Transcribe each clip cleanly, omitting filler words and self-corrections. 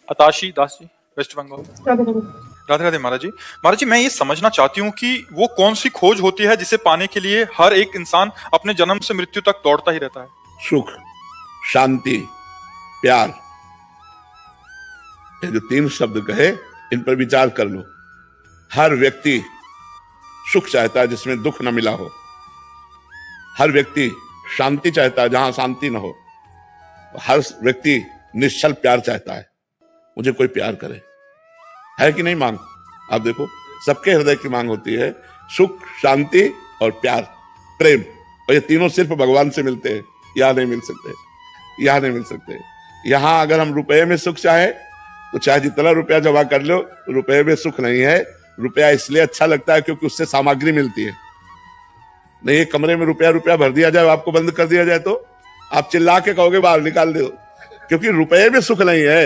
Attaché Das ji, waste Bengal. Radhe Radhe महाराज जी। महाराज जी, मैं ये समझना चाहती हूँ कि वो कौन सी खोज होती है जिसे पाने के लिए हर एक इंसान अपने जन्म से मृत्यु तक दौड़ता ही रहता है। सुख, शांति, प्यार, ये जो तीन शब्द कहे इन पर विचार कर लो। हर व्यक्ति सुख चाहता है जिसमें दुख न मिला हो। हर व्यक्ति शांति चाहता है जहां शांति न हो। हर व्यक्ति निश्चल प्यार चाहता है, मुझे कोई प्यार करे। है कि नहीं मांग? आप देखो, सबके हृदय की मांग होती है सुख, शांति और प्यार, प्रेम। और ये तीनों सिर्फ भगवान से मिलते हैं, यहां नहीं मिल सकते, यहां नहीं मिल सकते। यहां अगर हम रुपए में सुख चाहे तो चाहे जितना रुपया जमा कर लो, रुपए में सुख नहीं है। रुपया इसलिए अच्छा लगता है क्योंकि उससे सामग्री मिलती है। नहीं, एक कमरे में रुपया रुपया भर दिया जाए, आपको बंद कर दिया जाए तो आप चिल्ला के कहोगे बाहर निकाल दो, क्योंकि रुपये में सुख नहीं है।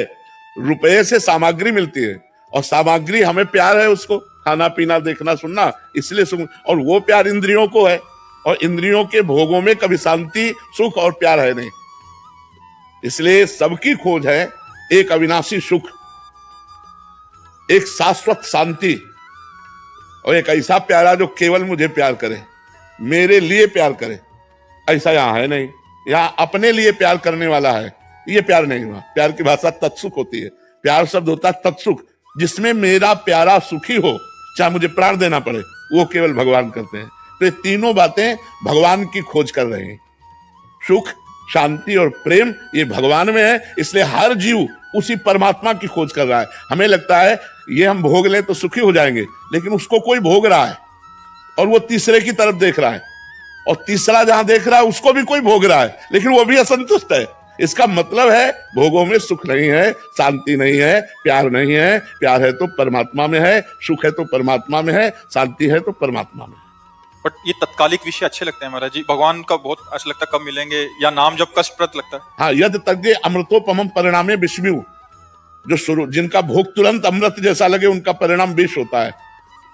रुपये से सामग्री मिलती है, और सामग्री हमें प्यार है, उसको खाना पीना देखना सुनना, इसलिए सुख। और वो प्यार इंद्रियों को है, और इंद्रियों के भोगों में कभी शांति, सुख और प्यार है नहीं। इसलिए सबकी खोज है एक अविनाशी सुख, एक शाश्वत शांति, और एक ऐसा प्यारा जो केवल मुझे प्यार करे, मेरे लिए प्यार करे। ऐसा यहां है नहीं। यहां अपने लिए प्यार करने वाला है, ये प्यार नहीं हुआ। प्यार की भाषा तत्सुख होती है। प्यार शब्द होता है तत्सुख, जिसमें मेरा प्यारा सुखी हो, चाहे मुझे प्राण देना पड़े, वो केवल भगवान करते हैं। तो ये तीनों बातें भगवान की खोज कर रहे हैं। सुख, शांति और प्रेम ये भगवान में है, इसलिए हर जीव उसी परमात्मा की खोज कर रहा है। हमें लगता है ये हम भोग लें तो सुखी हो जाएंगे, लेकिन उसको कोई भोग रहा है और वो तीसरे की तरफ देख रहा है, और तीसरा जहां देख रहा है उसको भी कोई भोग रहा है, लेकिन वो भी असंतुष्ट है। इसका मतलब है भोगों में सुख नहीं है, शांति नहीं है, प्यार नहीं है। प्यार है तो परमात्मा में है, सुख है तो परमात्मा में है, शांति है तो परमात्मा में है। बट ये तत्कालिक विषय अच्छे लगते हैं महाराज जी। भगवान का बहुत अच्छा लगता है, कब मिलेंगे, या नाम जब कष्टप्रद लगता है। हाँ, यद तज्ञे अमृतोपमं परिणामे विषम्यु, जो जिनका भोग तुरंत अमृत जैसा लगे उनका परिणाम विष होता है।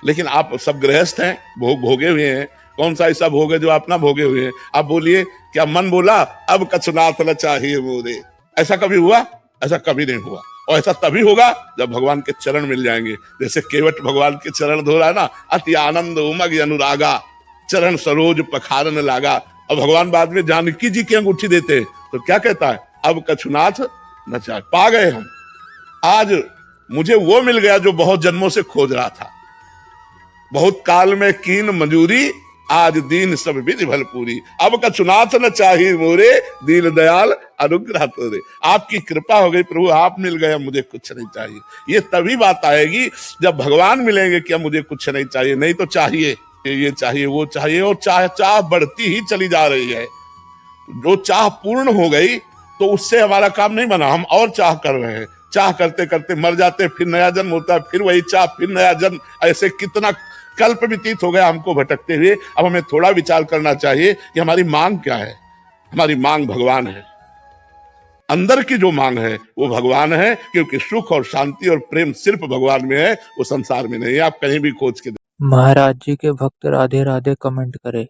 लेकिन आप सब गृहस्थ हैं, भोगे हुए हैं। कौन सा ऐसा भोग है जो आप ना भोगे हुए हैं? आप बोलिए, क्या मन बोला अब कछुनाथ न चाहिए मोरे? ऐसा कभी हुआ? ऐसा कभी नहीं हुआ। और ऐसा तभी होगा जब भगवान के चरण मिल जाएंगे। जैसे केवट भगवान के चरण धो रहा है ना, अति आनंद उमग अनुरागा, चरण सरोज पखारन लागा। और भगवान बाद में जानकी जी की अंगूठी देते हैं तो क्या कहता है? अब कछुनाथ न चाहे। पा गए हम, आज मुझे वो मिल गया जो बहुत जन्मों से खोज रहा था। बहुत काल में कीन मंजूरी, आज दीन सब विधि भल पूरी। अब कछुनाथ न चाहिए मोरे, दीन दयाल अनुग्रह तोरे। आपकी कृपा हो गई प्रभु, आप मिल गए, मुझे कुछ नहीं चाहिए। ये तभी बात आएगी जब भगवान मिलेंगे कि मुझे कुछ नहीं चाहिए। नहीं तो चाहिए, ये चाहिए, वो चाहिए, और चाह बढ़ती ही चली जा रही है। जो चाह पूर्ण हो गई तो उससे हमारा काम नहीं बना, हम और चाह कर रहे हैं। चाह करते करते मर जाते, फिर नया जन्म होता है, फिर वही चाह, फिर नया जन्म। ऐसे कितना कल्प व्यतीत हो गया हमको भटकते हुए। अब हमें थोड़ा विचार करना चाहिए कि हमारी मांग क्या है। हमारी मांग भगवान है, अंदर की जो मांग है वो भगवान है, क्योंकि सुख और शांति और प्रेम सिर्फ भगवान में है, वो संसार में नहीं है। आप कहीं भी खोज के महाराज जी के भक्त राधे राधे कमेंट करें।